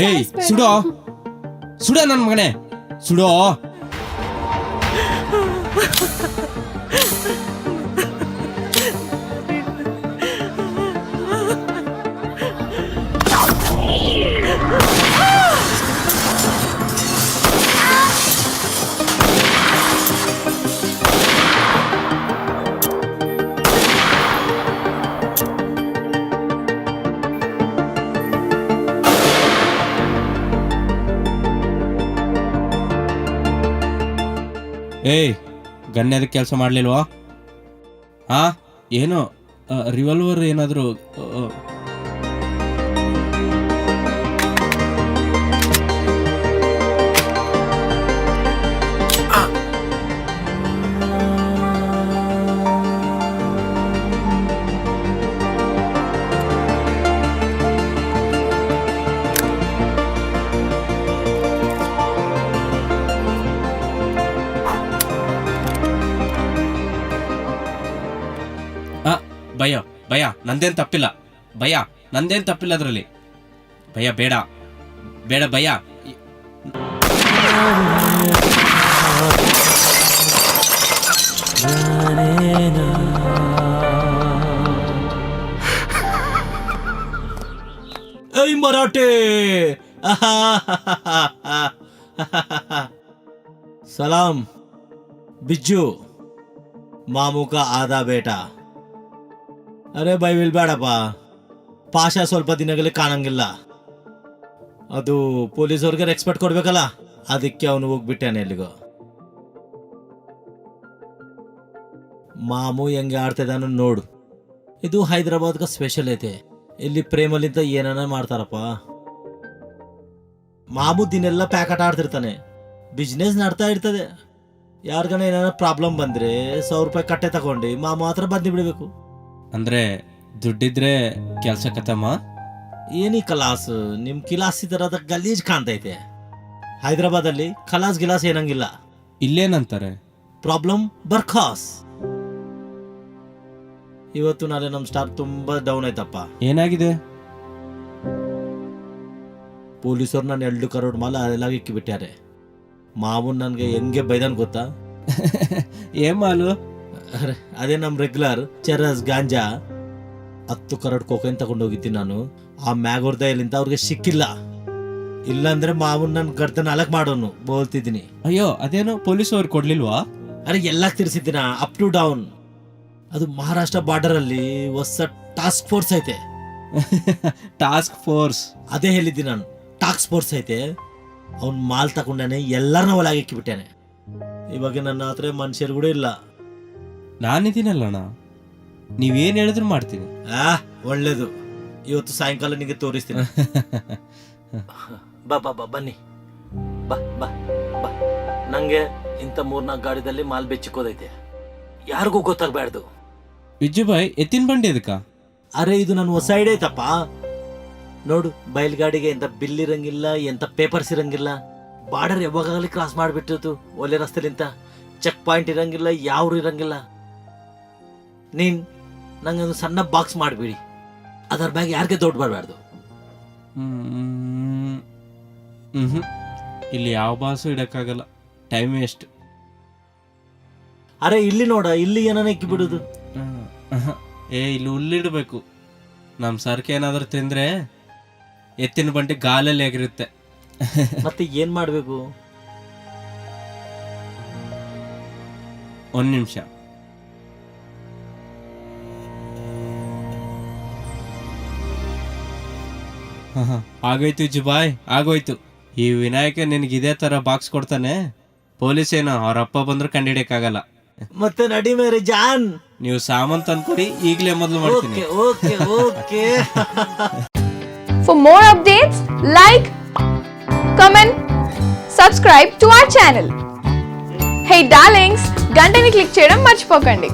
ಏಯ್ ಸುಡೋ ಸುಡೋ ನನ್ನ ಮಗನೇ ಸುಡೋ. ಏಯ್ ಗನ್ಯದ ಕೆಲಸ ಮಾಡ್ಲಿಲ್ವಾ? ಹಾ ಏನು ರಿವಾಲ್ವರ್ ಏನಾದ್ರು? ಭಯ ಭಯ ನಂದೇನ್ ತಪ್ಪಿಲ್ಲ, ಭಯ ನಂದೇನ್ ತಪ್ಪಿಲ್ಲ ಅದ್ರಲ್ಲಿ. ಭಯ ಬೇಡ ಬೇಡ ಭಯ. ऐ मराठे सलाम बिज्जू मामू का आधा बेटा. ಅರೆ ಬೈ ಬೇಡಪ್ಪ, ಪಾಷಾ ಸ್ವಲ್ಪ ದಿನಗಳಿಗೆ ಕಾಣಂಗಿಲ್ಲ. ಅದು ಪೊಲೀಸವ್ರಿಗೆ ರೆಸ್ಪೆಕ್ಟ್ ಕೊಡ್ಬೇಕಲ್ಲ, ಅದಕ್ಕೆ ಅವನು ಹೋಗ್ಬಿಟ್ಟಾನೆ ಎಲ್ಲಿಗೋ. ಮಾಮೂ ಹೆಂಗೆ ಆಡ್ತಿದ್ದಾನು ನೋಡು. ಇದು ಹೈದರಾಬಾದ್ಗ ಸ್ಪೆಷಲ್ ಐತೆ. ಇಲ್ಲಿ ಪ್ರೇಮಲಿಂದ ಏನಾನ ಮಾಡ್ತಾರಪ್ಪ. ಮಾಮೂ ದಿನೆಲ್ಲ ಪ್ಯಾಕೆಟ್ ಆಡ್ತಿರ್ತಾನೆ, ಬಿಸ್ನೆಸ್ ನಡ್ತಾ ಇರ್ತದೆ. ಯಾರಿಗಾನ ಏನಾರ ಪ್ರಾಬ್ಲಮ್ ಬಂದ್ರೆ 100 ರೂಪಾಯಿ ಕಟ್ಟೆ ತಗೊಂಡು ಮಾಮೂ ಹತ್ರ ಬಂದು ಬಿಡಬೇಕು. ಅಂದ್ರೆ ದುಡ್ಡಿದ್ರೆ ಕೆಲ್ಸ ಕತಮ್ಮ. ಏನಿ ಕಲಾಸ್, ನಿಮ್ ಕಿಲಾಸ್ ತರದ ಗಲೀಜ್ ಕಾಣ್ತೈತೆ. ಹೈದರಾಬಾದಲ್ಲಿ ಕಲಾಸ್ ಗಿಲಾಸ್ ಏನಂಗಿಲ್ಲ. ಇಲ್ಲೇನಂತಾರೆ? ಪ್ರಾಬ್ಲಮ್ ಬರ್ಖಾಸ್. ಇವತ್ತು ನಾಳೆ ನಮ್ ಸ್ಟಾರ್ ತುಂಬಾ ಡೌನ್ ಆಯ್ತಪ್ಪ. ಏನಾಗಿದೆ? ಪೊಲೀಸರು ನಾನು 2 ಕರೋಡ್ ಮಾಲ ಅದೆಲ್ಲ ಇಕ್ಕಿಬಿಟ್ಟಾರೆ. ಮಾವನ್ ನನ್ಗೆ ಹೆಂಗೆ ಬೈದನ್ ಗೊತ್ತಾ? ಏನ್ ಮಾಲು? ಅದೇ ನಮ್ ರೆಗ್ಯುಲರ್ ಚರಸ್ ಗಾಂಜಾ 10 ಕರೋಡ್ ಕೋಕೈನ್ ತಗೊಂಡೋಗಿದ್ದೀನಿ ನಾನು. ಆ ಮ್ಯಾಗೋರ್ದ ಎಲ್ಲಿಂದ ಅವ್ರಿಗೆ ಸಿಕ್ಕಿಲ್ಲ. ಇಲ್ಲಾಂದ್ರೆ ಮಾವನ್ ನನ್ ಗರ್ದನ್ ಅಲಕ್ ಮಾಡೋನು ಬೋಲ್ತಿದ್ದೀನಿ. ಅಯ್ಯೋ ಅದೇನೋ ಪೊಲೀಸ್ ಅವ್ರು ಕೊಡ್ಲಿಲ್ವಾ? ಅರೆ ಎಲ್ಲ ತಿರ್ಸಿದ್ದೀನ ಅಪ್ ಟು ಡೌನ್. ಅದು ಮಹಾರಾಷ್ಟ್ರ ಬಾರ್ಡರ್ ಅಲ್ಲಿ ಹೊಸ ಟಾಸ್ಕ್ ಫೋರ್ಸ್ ಐತೆ. Task force? ಅದೇ ಹೇಳಿದ್ದೀನಿ ನಾನು, ಟಾಸ್ಕ್ ಫೋರ್ಸ್ ಐತೆ. ಅವ್ನ್ ಮಾಲ್ ತಗೊಂಡಾನೆ, ಎಲ್ಲರನ್ನ ಒಳಗೆ ಇಕ್ಕಿಬಿಟ್ಟಾನೆ. ಇವಾಗ ನನ್ನ ಹತ್ರ ಮನುಷ್ಯರು ಕೂಡ ಇಲ್ಲ. ನಾನಿದ್ದೀನಲ್ಲಣ್ಣ, ನೀವೇನ್ ಹೇಳಿದ್ರು ಮಾಡ್ತೀನಿ. ಒಳ್ಳೇದು. ಇವತ್ತು ಸಾಯಂಕಾಲ ನಿಮಗೆ ತೋರಿಸ್ತೀನಿ. ಬಾ ಬಾ ಬಾ ಬನ್ನಿ, ಬಾ ಬಾ ಬಾ. ನಂಗೆ ಇಂಥ 3-4 ಗಾಡಿದಲ್ಲಿ ಮಾಲ್ ಬೆಚ್ಚಿಕೋದೈತೆ, ಯಾರಿಗೂ ಗೊತ್ತಾಗ್ಬಾರ್ದು. ವಿಜ್ಜು ಬಾಯ್ ಎತ್ತಿನ ಬಂಡಿ ಅದಕ್ಕ? ಅರೆ ಇದು ನನ್ನ ಹೊಸ ಐಡಿಯಾ ಐತಪ್ಪ. ನೋಡು, ಬಯಲ್ಗಾಡಿಗೆ ಎಂತ ಬಿಲ್ ಇರಂಗಿಲ್ಲ, ಎಂತ ಪೇಪರ್ಸ್ ಇರಂಗಿಲ್ಲ. ಬಾರ್ಡರ್ ಯಾವಾಗಲಿ ಕ್ರಾಸ್ ಮಾಡಿಬಿಟ್ಟಿತ್ತು ಒಳ್ಳೆ ರಸ್ತೆಲಿಂತ. ಚೆಕ್ ಪಾಯಿಂಟ್ ಇರಂಗಿಲ್ಲ, ಯಾವ್ರು ಇರಂಗಿಲ್ಲ. ನೀನ್ ನಂಗೊಂದು ಸಣ್ಣ ಬಾಕ್ಸ್ ಮಾಡಿಬಿಡಿ, ಅದರ ಬ್ಯಾಗ್ ಯಾರಿಗೆ ದೊಡ್ಡ ಬರಬಾರ್ದು. ಇಲ್ಲಿ ಯಾವ ಬಾಸು ಇಡಕ್ಕಾಗಲ್ಲ, ಟೈಮ್ ವೇಸ್ಟ್. ಅರೆ ಇಲ್ಲಿ ನೋಡ, ಇಲ್ಲಿ ಏನಾನ ಇಕ್ಕಿ ಬಿಡುದು. ಇಲ್ಲಿ ಹುಲ್ಲಿಡ್ಬೇಕು. ನಮ್ ಸರ್ಕೆ ಏನಾದ್ರು ತಿಂದ್ರೆ ಎತ್ತಿನ ಬಂಡಿ ಗಾಲಲ್ಲಿ ಆಗಿರುತ್ತೆ. ಮತ್ತೆ ಏನ್ ಮಾಡ್ಬೇಕು? 1 ನಿಮಿಷ. ಆಗೋಯ್ತು ಜುಬಾಯ್, ಆಗೋಯ್ತು. ಈ ವಿನಾಯಕ ನಿನ್ಗೆ ಇದೇ ತರ ಬಾಕ್ಸ್ ಕೊಡ್ತಾನೆ. ಪೊಲೀಸ್ ಏನೋ ಅವ್ರಪ್ಪ ಬಂದ್ರು ಕಂಡಿಡಿಯಕ್ಕಾಗಲ್ಲ. ಮತ್ತೆ ನಡಿ ಮೇರೆ ಜಾನ್, ನೀವು ಸಾಮಾನ್ ತಂದ್ಕೊಡಿ, ಈಗಲೇ ಮೊದಲು ಮಾಡ್ತೀನಿ. Okay okay. For more updates, like, comment, subscribe to our channel. Hey darlings, గంటని click చేయడం మర్చిపోకండి.